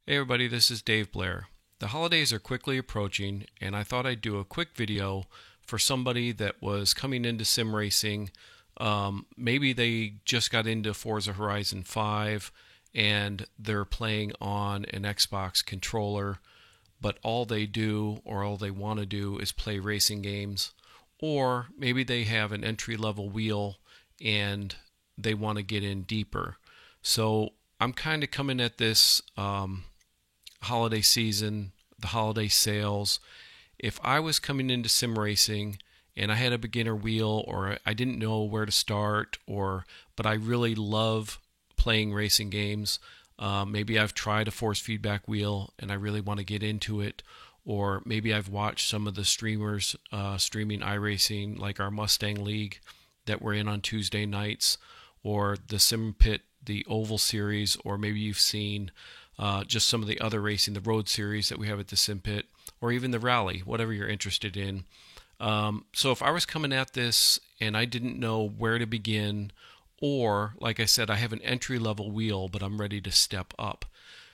Hey everybody, this is Dave Blair. The holidays are quickly approaching, and I thought I'd do a quick video for somebody that was coming into sim racing. Maybe they just got into Forza Horizon 5 and they're playing on an Xbox controller, but all they do or all they want to do is play racing games. Or maybe they have an entry level wheel and they want to get in deeper. So I'm kind of coming at this holiday season, the holiday sales. If I was coming into sim racing and I had a beginner wheel or I didn't know where to start, or but I really love playing racing games, maybe I've tried a force feedback wheel and I really want to get into it, or maybe I've watched some of the streamers streaming iRacing, like our Mustang League that we're in on Tuesday nights, or the Sim Pit, the Oval Series, or maybe you've seen just some of the other racing, the road series that we have at the Sim Pit, or even the rally, whatever you're interested in. So if I was coming at this and I didn't know where to begin, or like I said, I have an entry level wheel, but I'm ready to step up.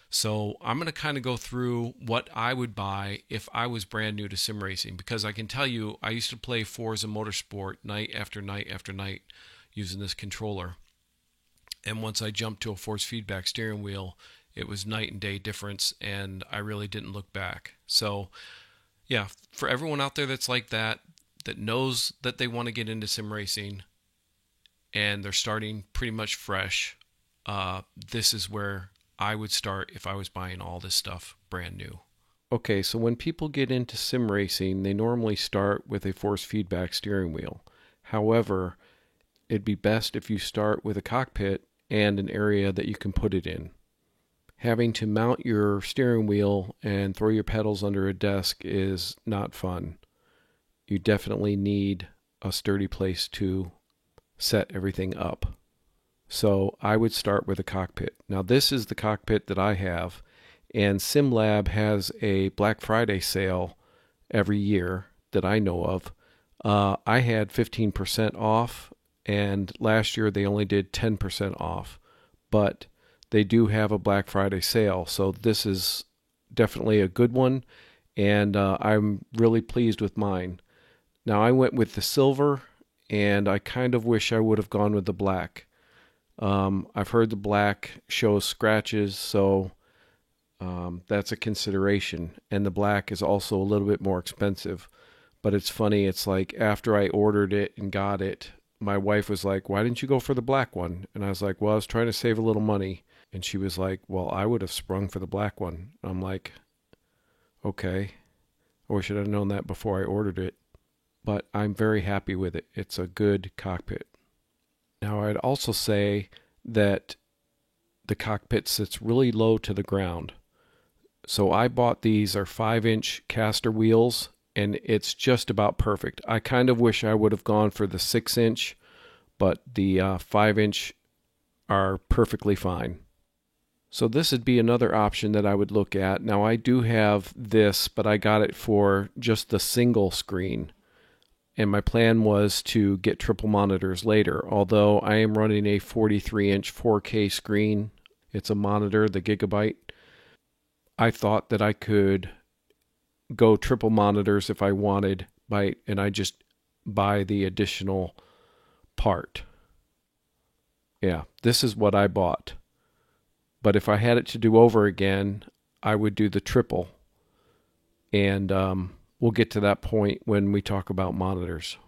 So I'm going to kind of go through what I would buy if I was brand new to sim racing, because I can tell you I used to play Forza Motorsport night after night after night using this controller. And once I jumped to a force feedback steering wheel, it was night and day difference, and I really didn't look back. So, yeah, for everyone out there that's like that, that knows that they want to get into sim racing and they're starting pretty much fresh, this is where I would start if I was buying all this stuff brand new. Okay, so when people get into sim racing, they normally start with a force feedback steering wheel. However, it'd be best if you start with a cockpit and an area that you can put it in. Having to mount your steering wheel and throw your pedals under a desk is not fun. You definitely need a sturdy place to set everything up. So I would start with a cockpit. Now this is the cockpit that I have, and SimLab has a Black Friday sale every year that I know of. I had 15% off, and last year they only did 10% off. But they do have a Black Friday sale, so this is definitely a good one, and I'm really pleased with mine. Now I went with the silver, and I kind of wish I would have gone with the black. I've heard the black shows scratches, so that's a consideration, and the black is also a little bit more expensive. But it's funny, it's like after I ordered it and got it, my wife was like, "Why didn't you go for the black one?" And I was like, "Well, I was trying to save a little money." And she was like, "Well, I would have sprung for the black one." I'm like, "Okay. I wish I'd have known that before I ordered it." But I'm very happy with it. It's a good cockpit. Now, I'd also say that the cockpit sits really low to the ground. So I bought these are 5-inch caster wheels, and it's just about perfect. I kind of wish I would have gone for the 6-inch, but the 5-inch are perfectly fine. So this would be another option that I would look at. Now I do have this, but I got it for just the single screen. And my plan was to get triple monitors later, although I am running a 43-inch 4K screen. It's a monitor, the Gigabyte. I thought that I could go triple monitors if I wanted, and I just buy the additional part. Yeah, this is what I bought. But if I had it to do over again, I would do the triple. And we'll get to that point when we talk about monitors.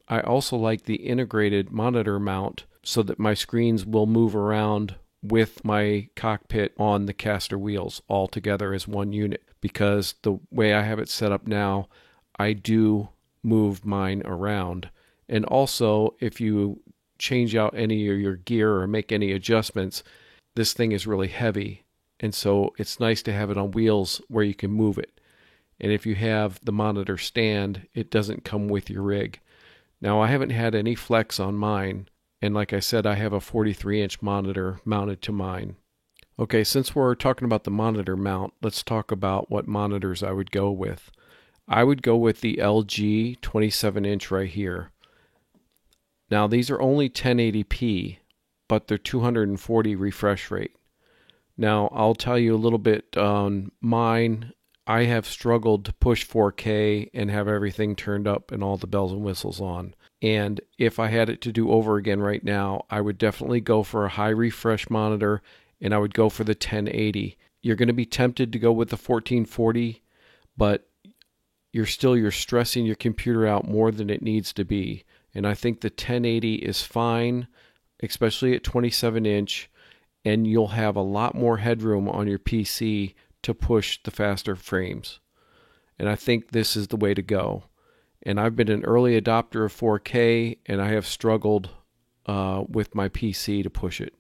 I also like the integrated monitor mount so that my screens will move around with my cockpit on the caster wheels all together as one unit, because the way I have it set up now, I do move mine around. And also, if you change out any of your gear or make any adjustments, this thing is really heavy, and so it's nice to have it on wheels where you can move it. And if you have the monitor stand, it doesn't come with your rig. Now, I haven't had any flex on mine, and like I said, I have a 43-inch monitor mounted to mine. Okay, since we're talking about the monitor mount, let's talk about what monitors I would go with. I would go with the LG 27-inch right here. Now, these are only 1080p, but they're 240 refresh rate. Now, I'll tell you a little bit on mine. I have struggled to push 4K and have everything turned up and all the bells and whistles on. And if I had it to do over again right now, I would definitely go for a high refresh monitor, and I would go for the 1080. You're going to be tempted to go with the 1440, but you're stressing your computer out more than it needs to be. And I think the 1080 is fine, especially at 27 inch, and you'll have a lot more headroom on your PC to push the faster frames. And I think this is the way to go. And I've been an early adopter of 4K, and I have struggled with my PC to push it.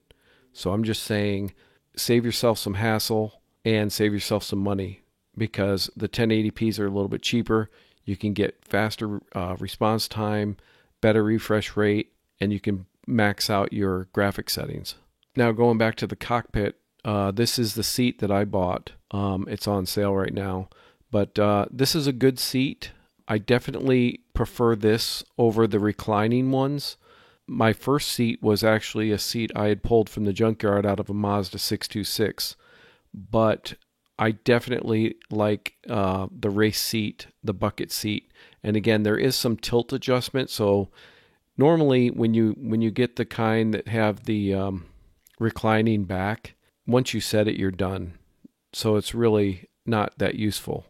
So I'm just saying, save yourself some hassle and save yourself some money, because the 1080p's are a little bit cheaper. You can get faster response time, better refresh rate, and you can max out your graphic settings. Now, going back to the cockpit, this is the seat that I bought. It's on sale right now, but this is a good seat. I definitely prefer this over the reclining ones. My first seat was actually a seat I had pulled from the junkyard out of a Mazda 626, but I definitely like the race seat, the bucket seat. And again, there is some tilt adjustment. So normally when you get the kind that have the reclining back, once you set it, you're done. So it's really not that useful.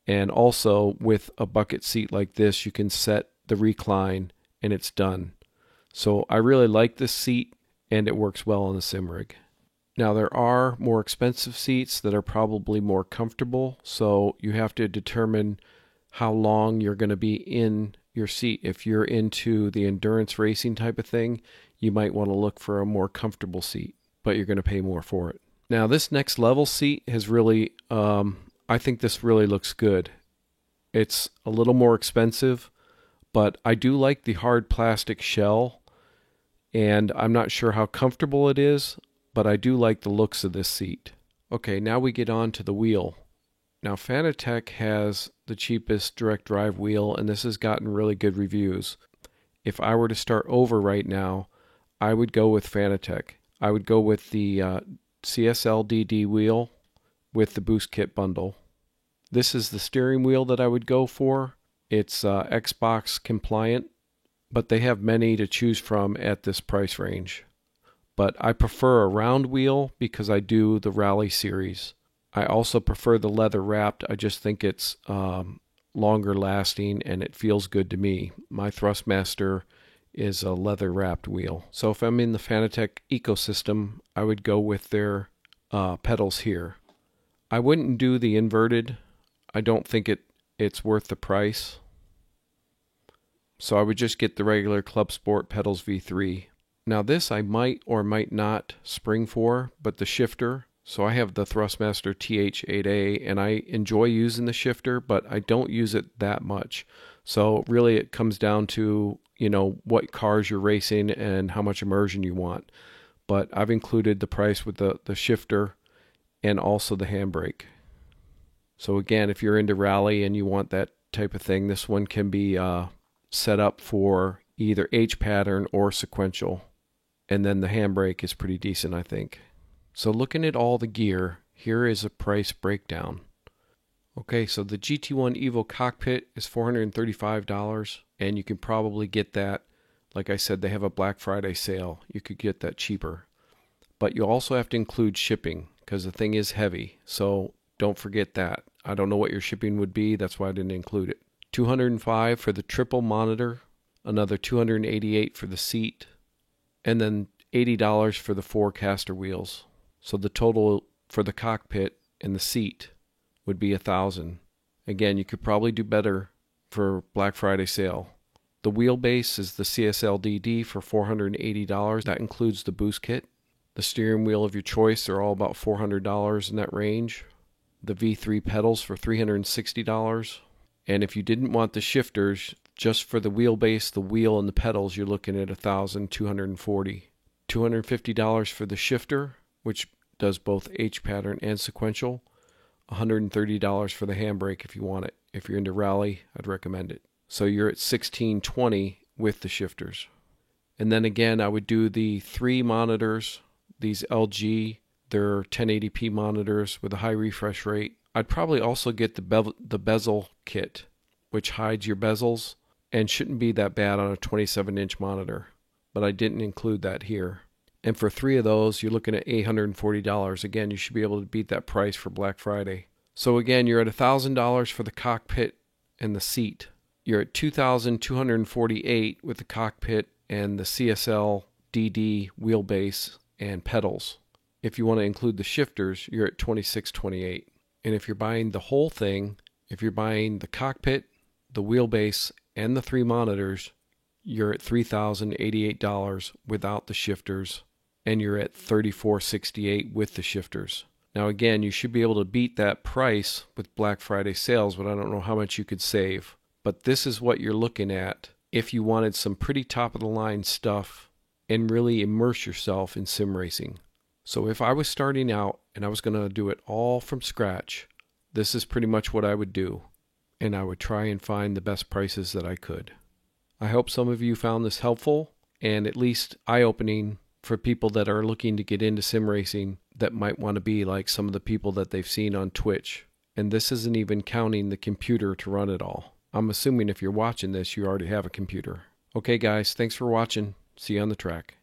And also with a bucket seat like this, you can set the recline and it's done. So I really like this seat, and it works well on the sim rig. Now, there are more expensive seats that are probably more comfortable, so you have to determine how long you're going to be in your seat. If you're into the endurance racing type of thing, you might want to look for a more comfortable seat, but you're going to pay more for it. Now, this next level seat has really, I think this really looks good. It's a little more expensive, but I do like the hard plastic shell, and I'm not sure how comfortable it is, but I do like the looks of this seat. Okay, now we get on to the wheel. Now, Fanatec has the cheapest direct drive wheel, and this has gotten really good reviews. If I were to start over right now, I would go with Fanatec. I would go with the CSL-DD wheel with the boost kit bundle. This is the steering wheel that I would go for. It's Xbox compliant, but they have many to choose from at this price range. But I prefer a round wheel because I do the Rally series. I also prefer the leather wrapped. I just think it's longer lasting and it feels good to me. My Thrustmaster is a leather wrapped wheel. So if I'm in the Fanatec ecosystem, I would go with their pedals here. I wouldn't do the inverted. I don't think it's worth the price. So I would just get the regular Club Sport Pedals V3. Now this I might or might not spring for, but the shifter. So I have the Thrustmaster TH8A, and I enjoy using the shifter, but I don't use it that much. So really it comes down to, what cars you're racing and how much immersion you want. But I've included the price with the shifter and also the handbrake. So again, if you're into rally and you want that type of thing, this one can be set up for either H pattern or sequential. And then the handbrake is pretty decent, I think. So looking at all the gear, here is a price breakdown. Okay, so the GT1 Evo cockpit is $435, and you can probably get that. Like I said, they have a Black Friday sale. You could get that cheaper. But you also have to include shipping, because the thing is heavy. So don't forget that. I don't know what your shipping would be. That's why I didn't include it. $205 for the triple monitor, another $288 for the seat, and then $80 for the 4 caster wheels. So the total for the cockpit and the seat would be $1,000. Again, you could probably do better for Black Friday sale. The wheelbase is the CSL-DD for $480. That includes the boost kit. The steering wheel of your choice are all about $400 in that range. The V3 pedals for $360. And if you didn't want the shifters, just for the wheelbase, the wheel, and the pedals, you're looking at $1,240. $250 for the shifter, which does both H pattern and sequential. $130 for the handbrake if you want it. If you're into rally, I'd recommend it. So you're at $1,620 with the shifters. And then again, I would do the 3 monitors, these LG They're 1080p monitors with a high refresh rate. I'd probably also get the bezel kit, which hides your bezels and shouldn't be that bad on a 27-inch monitor, but I didn't include that here. And for 3 of those, you're looking at $840. Again, you should be able to beat that price for Black Friday. So again, you're at $1,000 for the cockpit and the seat. You're at $2,248 with the cockpit and the CSL DD wheelbase and pedals. If you want to include the shifters, you're at $2,628. And if you're buying the whole thing, if you're buying the cockpit, the wheelbase, and the 3 monitors, you're at $3,088 without the shifters, and you're at $3,468 with the shifters. Now again, you should be able to beat that price with Black Friday sales, but I don't know how much you could save. But this is what you're looking at if you wanted some pretty top-of-the-line stuff and really immerse yourself in sim racing. So if I was starting out and I was going to do it all from scratch, this is pretty much what I would do. And I would try and find the best prices that I could. I hope some of you found this helpful and at least eye-opening for people that are looking to get into sim racing that might want to be like some of the people that they've seen on Twitch. And this isn't even counting the computer to run it all. I'm assuming if you're watching this, you already have a computer. Okay guys, thanks for watching. See you on the track.